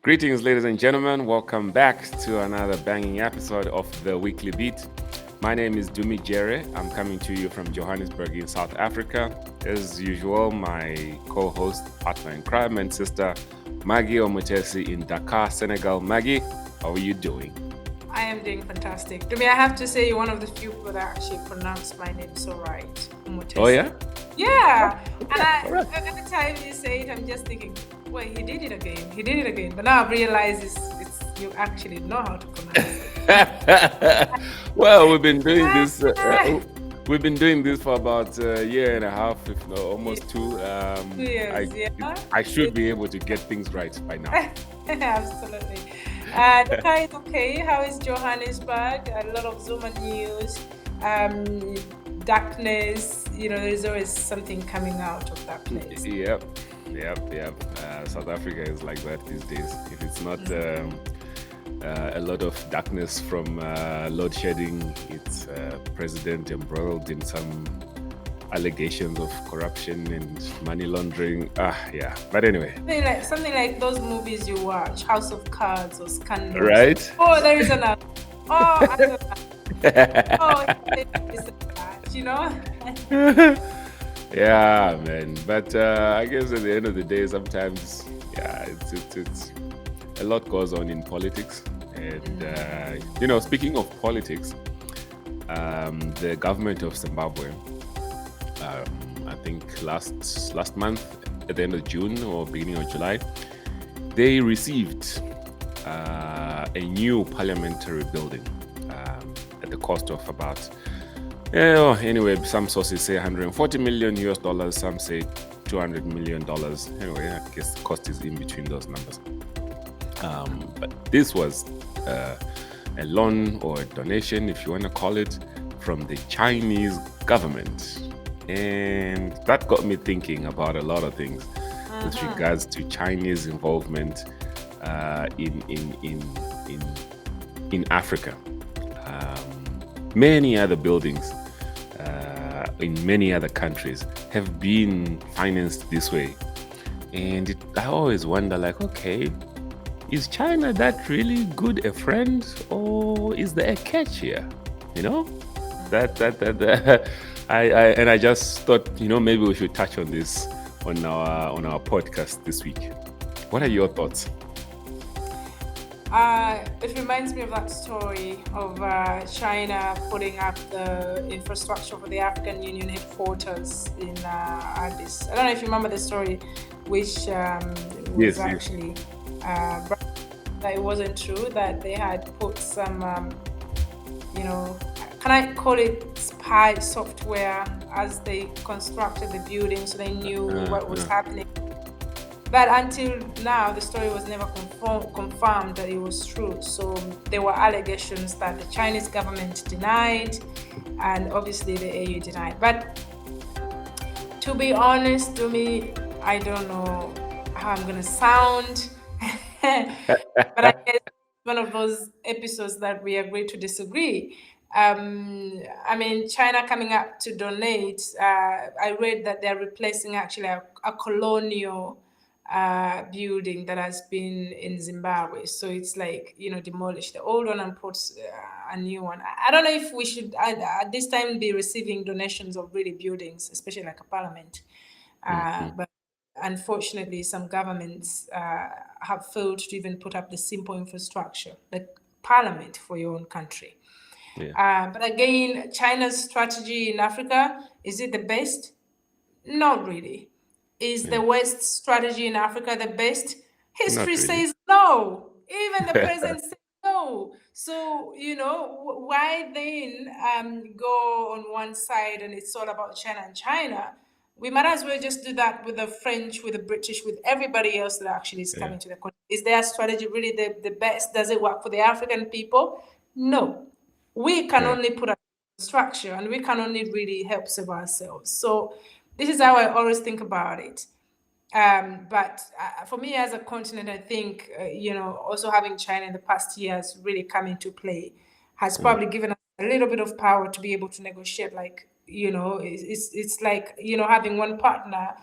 Greetings, ladies and gentlemen. Welcome back to another banging episode of The Weekly Beat. My name is Dumi Jere. I'm coming to you from Johannesburg in South Africa. As usual, my co-host, partner in crime, and sister Maggie Omutesi in Dakar, Senegal. Maggie, how are you doing? I am doing fantastic. Dumi, I have to say you're one of the few people that actually pronounce my name so right. Omutesi. Oh, yeah? Yeah. And every time you say it, I'm just thinking, wait, he did it again. But now I've realized it's you actually know how to pronounce it. Well, we've been doing this. We've been doing this for about a year and a half, if not almost two. 2 years, yeah. I should be able to get things right by now. Absolutely. Dakar is okay. How is Johannesburg? A lot of Zuma news, darkness. There's always something coming out of that place. Yep. South Africa is like that these days. If it's not a lot of darkness from load shedding, it's president embroiled in some allegations of corruption and money laundering. Yeah. But anyway. Something like those movies you watch, House of Cards or Scandal. Right? Oh, there is another. Oh, I don't know. Oh, it's that, Yeah, man. But I guess at the end of the day, sometimes, yeah, it's a lot goes on in politics. And speaking of politics, the government of Zimbabwe, I think last month, at the end of June or beginning of July, they received a new parliamentary building at the cost of about. Anyway, some sources say $140 million, some say $200 million. Anyway, I guess the cost is in between those numbers. But this was a loan or a donation, if you want to call it, from the Chinese government. And that got me thinking about a lot of things with regards to Chinese involvement in Africa. Many other buildings in many other countries have been financed this way. And I always wonder, like, is China that really good a friend, or is there a catch here? I just thought, maybe we should touch on this on our podcast this week. What are your thoughts? It reminds me of that story of China putting up the infrastructure for the African Union headquarters in Addis. I don't know if you remember the story, which was actually that it wasn't true, that they had put some, can I call it spy software as they constructed the building, so they knew what was happening. But until now, the story was never confirmed that it was true. So there were allegations that the Chinese government denied, and obviously the AU denied. But to be honest, to me, I don't know how I'm going to sound. But I guess one of those episodes that we agree to disagree. China coming up to donate, I read that they're replacing actually a colonial building that has been in Zimbabwe. So it's like, demolish the old one and put a new one. I don't know if we should at this time be receiving donations of really buildings, especially like a parliament. But unfortunately, some governments have failed to even put up the simple infrastructure, like parliament for your own country. Yeah. But again, China's strategy in Africa, is it the best? Not really. Is the West strategy in Africa the best? History says no. Even the president says no. So, why then go on one side and it's all about China and China? We might as well just do that with the French, with the British, with everybody else that actually is coming to the country. Is their strategy really the best? Does it work for the African people? No. We can only put a structure, and we can only really help serve ourselves. So this is how I always think about it. But for me as a continent, I think, also having China in the past years really come into play has probably given us a little bit of power to be able to negotiate. Like, it's like, having one partner,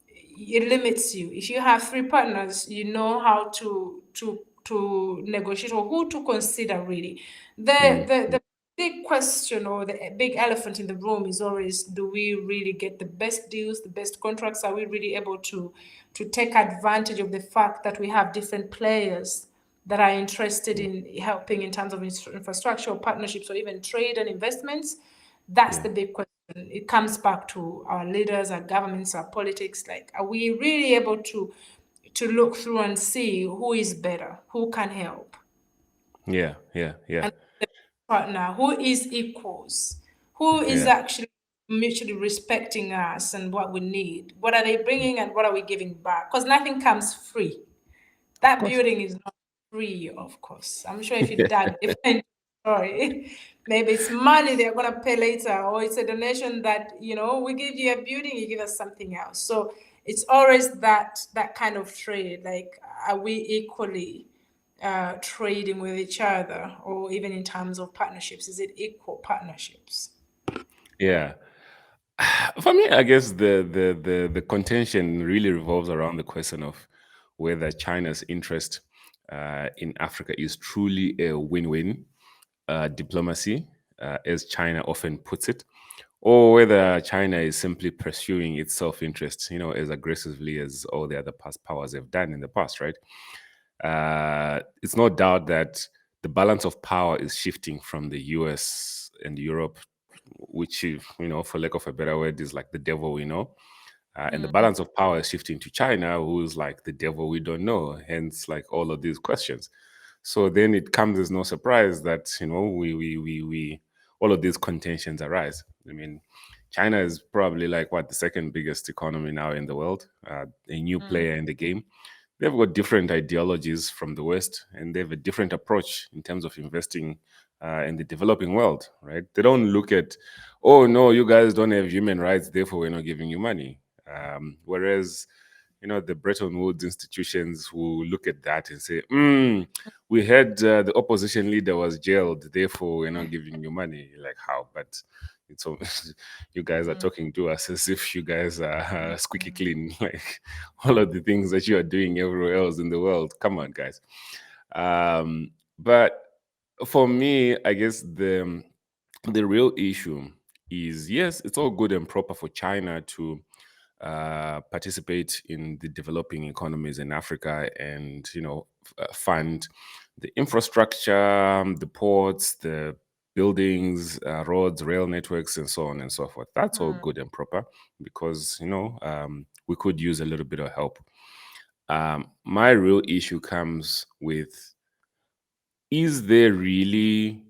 it limits you. If you have three partners, you know how to negotiate, or who to consider really. The big question, or the big elephant in the room, is always, do we really get the best deals, the best contracts? Are we really able to take advantage of the fact that we have different players that are interested in helping in terms of infrastructure or partnerships, or even trade and investments? That's Yeah. the big question. It comes back to our leaders, our governments, our politics. Like, are we really able to look through and see who is better, who can help, Yeah. Yeah. Yeah. and the partner who is equals, who is Yeah. actually mutually respecting us and what we need? What are they bringing and what are we giving back? Because nothing comes free. Of That course. building is not free, of course. I'm sure if you dug deeper into the story, maybe it's money they're gonna pay later, or it's a donation that, we give you a building, you give us something else. So it's always that kind of trade. Like, are we equally trading with each other, or even in terms of partnerships, is it equal partnerships? Yeah. For me, I guess the contention really revolves around the question of whether China's interest in Africa is truly a win-win diplomacy, as China often puts it, or whether China is simply pursuing its self-interest, as aggressively as all the other past powers have done in the past, right? It's no doubt that the balance of power is shifting from the US and Europe, which, for lack of a better word, is like the devil we know. And the balance of power is shifting to China, who's like the devil we don't know, hence, like, all of these questions. So then it comes as no surprise that, we all of these contentions arise. I mean, China is probably, like, what, the second biggest economy now in the world, a new player in the game. They've got different ideologies from the West, and they have a different approach in terms of investing in the developing world, right? They don't look at, oh, no, you guys don't have human rights, therefore we're not giving you money. Whereas, the Bretton Woods institutions will look at that and say, we had the opposition leader was jailed, therefore we're not giving you money. Like, how? But it's all, you guys are talking to us as if you guys are squeaky clean, like all of the things that you are doing everywhere else in the world. Come on, guys. But for me, I guess the real issue is, yes, it's all good and proper for China to participate in the developing economies in Africa, and fund the infrastructure, the ports, the buildings, roads, rail networks, and so on and so forth. That's all good and proper, because we could use a little bit of help. My real issue comes with, is there really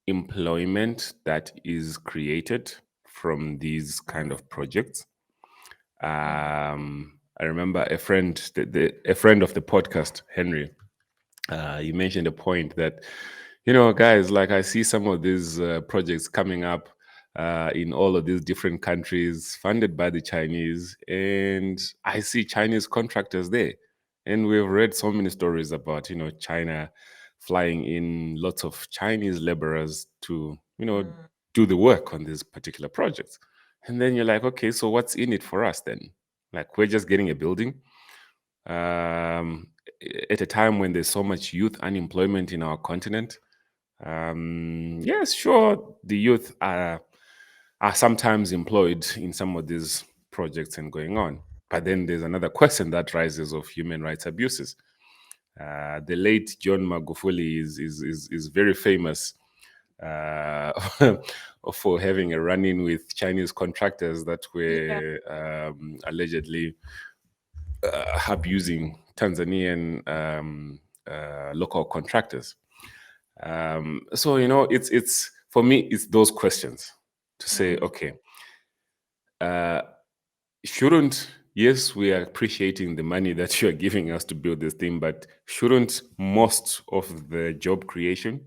employment that is created from these kind of projects? I remember a friend, a friend of the podcast, Henry. You mentioned a point that, guys, like, I see some of these projects coming up in all of these different countries, funded by the Chinese, and I see Chinese contractors there. And we've read so many stories about, China flying in lots of Chinese laborers to, do the work on these particular projects. And then you're like, okay, so what's in it for us then? Like, we're just getting a building um, at a time when there's so much youth unemployment in our continent. Yes, sure, the youth are sometimes employed in some of these projects and going on. But then there's another question that rises of human rights abuses. The late John Magufuli is very famous uh, for having a run-in with Chinese contractors that Yeah. were allegedly abusing Tanzanian local contractors. So it's for me, it's those questions to say, okay, shouldn't, yes, we are appreciating the money that you are giving us to build this thing, but shouldn't most of the job creation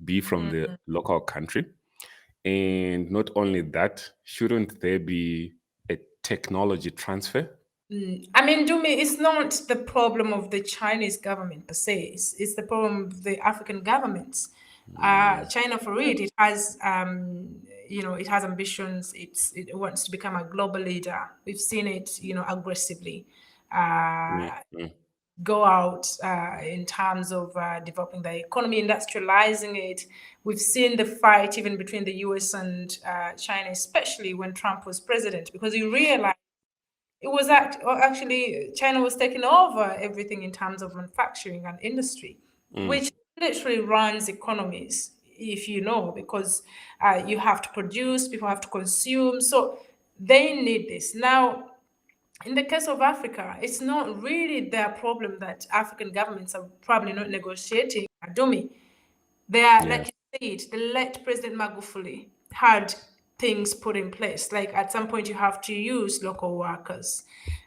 be from the local country? And not only that, shouldn't there be a technology transfer? I mean, Dumi, it's not the problem of the Chinese government per se. It's the problem of the African governments. China, for it has, it has ambitions. It wants to become a global leader. We've seen it, aggressively mm, mm. go out in terms of developing the economy, industrializing it. We've seen the fight even between the US and China, especially when Trump was president, because you realize it was actually China was taking over everything in terms of manufacturing and industry, which literally runs economies, if you know, because you have to produce, people have to consume. So they need this. Now, in the case of Africa, it's not really their problem that African governments are probably not negotiating Adumi. They are, Yeah. like you said, the late President Magufuli had things put in place. Like at some point, you have to use local workers.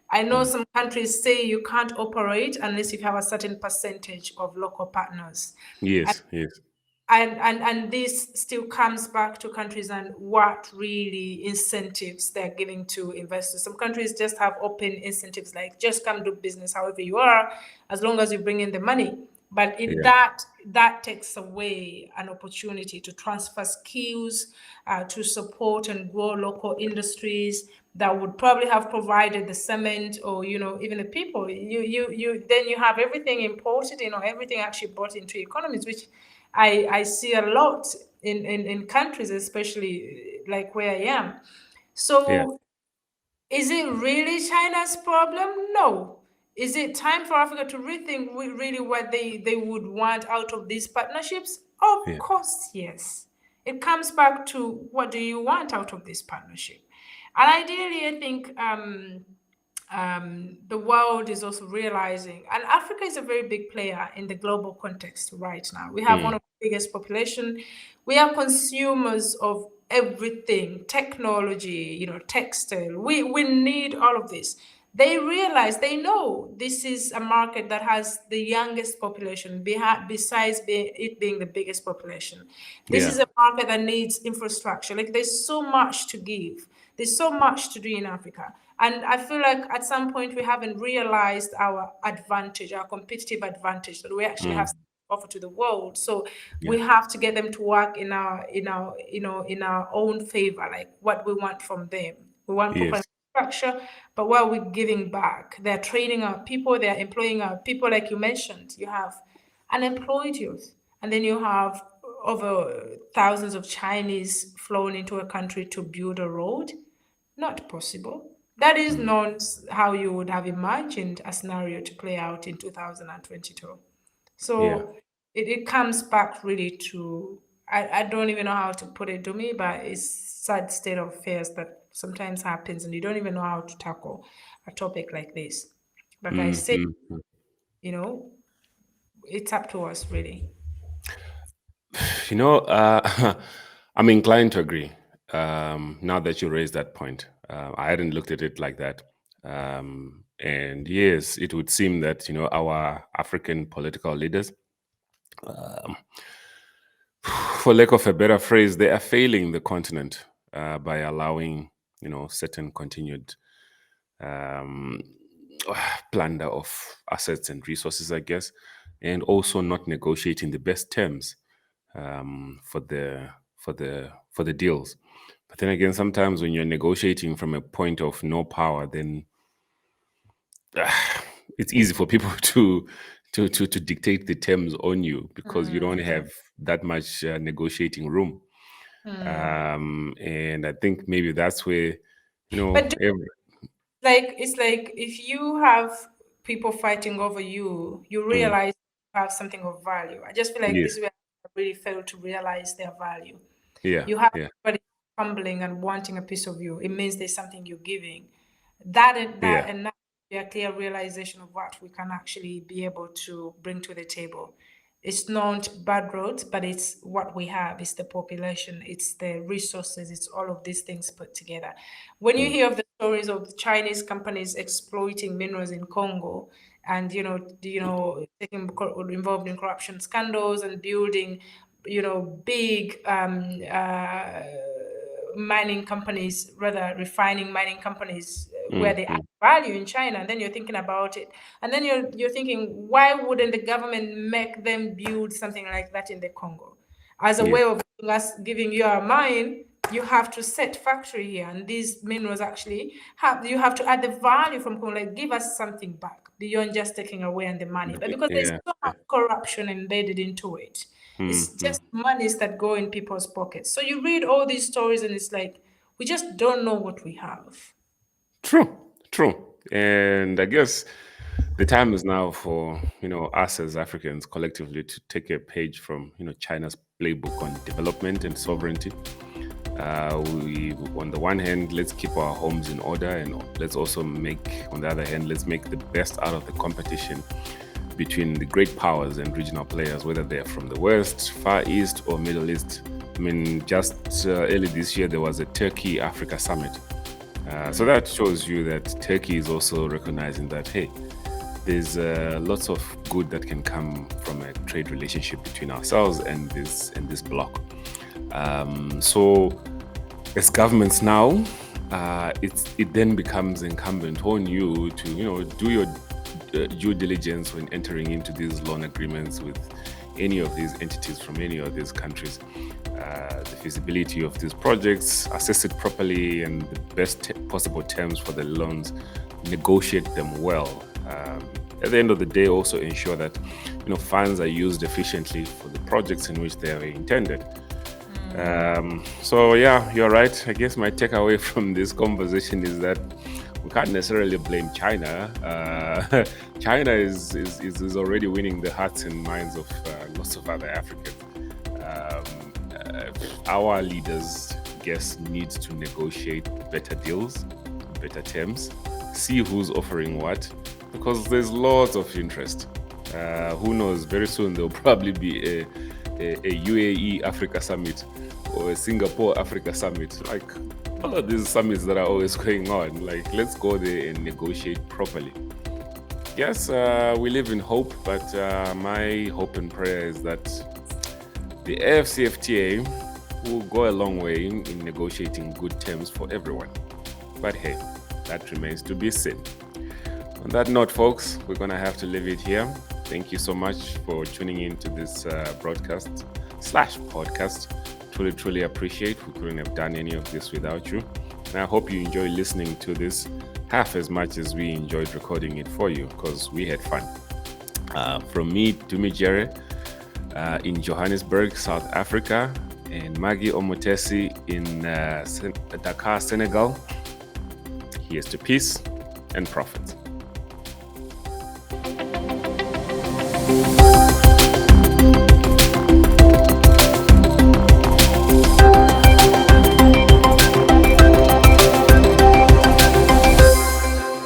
I know some countries say you can't operate unless you have a certain percentage of local partners. Yes. Yes. And this still comes back to countries and what really incentives they're giving to investors. Some countries just have open incentives, like just come do business however you are, as long as you bring in the money. But Yeah. that takes away an opportunity to transfer skills, to support and grow local industries that would probably have provided the cement, or even the people. You then you have everything imported, everything actually brought into economies, which I see a lot in countries, especially like where I am. Yeah. So is it really China's problem? No. Is it time for Africa to rethink really what they would want out of these partnerships? Of Yeah. course, yes. It comes back to, what do you want out of this partnership? And ideally, I think the world is also realizing, and Africa is a very big player in the global context right now. We have one of the biggest population. We are consumers of everything, technology, textile. We need all of this. They realize, they know this is a market that has the youngest population, besides it being the biggest population. This Yeah. is a market that needs infrastructure. Like, there's so much to give. There's so much to do in Africa. And I feel like at some point we haven't realized our advantage, our competitive advantage, that we actually have something to offer to the world. So Yeah. we have to get them to work in our own favor, like what we want from them. We want proper Yes. infrastructure, but what are we giving back? They're training our people, they're employing our people, like you mentioned. You have unemployed youth, and then you have over thousands of Chinese flown into a country to build a road. Not possible. That is not how you would have imagined a scenario to play out in 2022. Yeah. So it comes back really to, I don't even know how to put it to me, but it's sad state of affairs that sometimes happens and you don't even know how to tackle a topic like this. Like I said, Mm-hmm. you know, it's up to us really. I'm inclined to agree. Now that you raised that point, I hadn't looked at it like that. And yes, it would seem that our African political leaders, for lack of a better phrase, they are failing the continent by allowing certain continued um, plunder of assets and resources, I guess, and also not negotiating the best terms for the deals. But then again, sometimes when you're negotiating from a point of no power, then it's easy for people to dictate the terms on you because you don't have that much negotiating room. And I think maybe that's where But every, it's like if you have people fighting over you, you mm, realize you have something of value. I just feel like this yes, is where I really fail to realize their value. yeah, You have yeah, somebody fumbling and wanting a piece of you. It means there's something you're giving. yeah, And that be a clear realization of what we can actually be able to bring to the table. It's not bad roads, but it's what we have. It's the population, it's the resources, it's all of these things put together. When you mm, hear of the stories of Chinese companies exploiting minerals in Congo, and taking involved in corruption scandals and building, big mining companies, rather refining mining companies, where mm, they add mm, value in China, and then you're thinking about it, and then you're thinking, why wouldn't the government make them build something like that in the Congo? as a Yeah. way of giving you a mine, you have to set factory here, and these minerals actually you have to add the value from Congo, like give us something back beyond just taking away and the money. But because there's Yeah. so much corruption embedded into it, it's Mm-hmm. just monies that go in people's pockets. So you read all these stories, and it's like we just don't know what we have. True. True. And I guess the time is now for us as Africans collectively to take a page from China's playbook on development and sovereignty. We, on the one hand, let's keep our homes in order, and let's also on the other hand, let's make the best out of the competition between the great powers and regional players, whether they're from the West, Far East, or Middle East. I mean, just early this year, there was a Turkey-Africa summit. So that shows you that Turkey is also recognizing that, hey, there's lots of good that can come from a trade relationship between ourselves and this bloc. So as governments now, it then becomes incumbent on you to do your due diligence when entering into these loan agreements with any of these entities from any of these countries. The feasibility of these projects, assess it properly, and the best possible terms for the loans, negotiate them well. At the end of the day, also ensure that funds are used efficiently for the projects in which they are intended. So yeah, you're right. I guess my takeaway from this conversation is that we can't necessarily blame China. China is already winning the hearts and minds of lots of other Africans. Our leaders, need to negotiate better deals, better terms, see who's offering what, because there's lots of interest. Who knows? Very soon there'll probably be a UAE Africa summit or a Singapore Africa summit. Like all of these summits that are always going on. Like, let's go there and negotiate properly. Yes, we live in hope, but my hope and prayer is that the AFCFTA will go a long way in negotiating good terms for everyone. But hey, that remains to be seen. On that note, folks, we're going to have to leave it here. Thank you so much for tuning in to this broadcast/podcast. Truly appreciate. We couldn't have done any of this without you. And I hope you enjoy listening to this half as much as we enjoyed recording it for you, because we had fun. From me, Tumi Jere, in Johannesburg, South Africa, and Maggie Omotesi in Dakar, Senegal. Here's to peace and profit.